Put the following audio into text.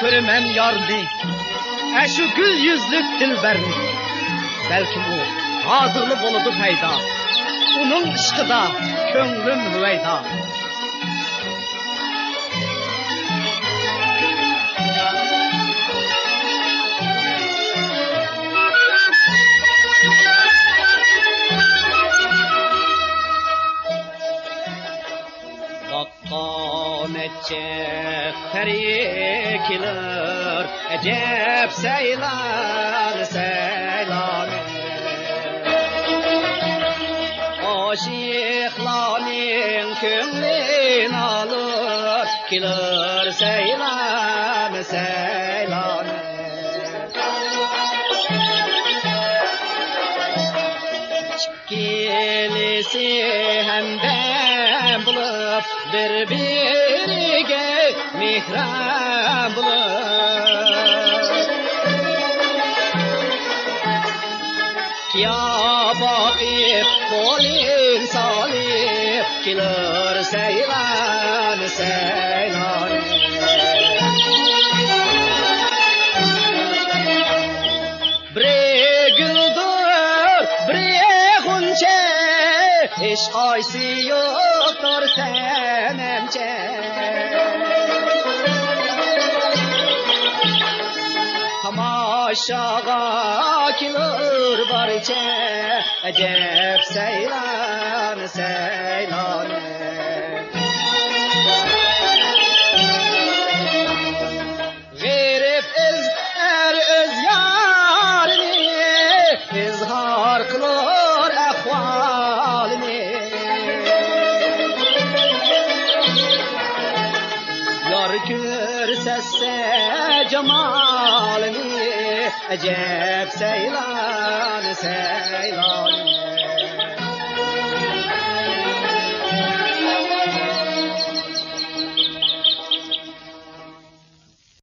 göremem yarını, şu gül yüzlük dilberini. Belki bu hazırlı boludu peyda, onun ışkıda könlüm hüveyda. Terikler acep seylan seylan aşıkların könlün alır kiler seylan seylan Kilisi hemden bulup birbirine mihran bulup Ya bakıp kolin salip kiler seylan seylan Bre güldür bre hunçe Hiç aysi yoktur senemce Tamaşağa kilir barçe Acep seylan seylan Garip öz yarını İzhar kılır ahvalini Yar görsesse cemalini Acep seylan seylan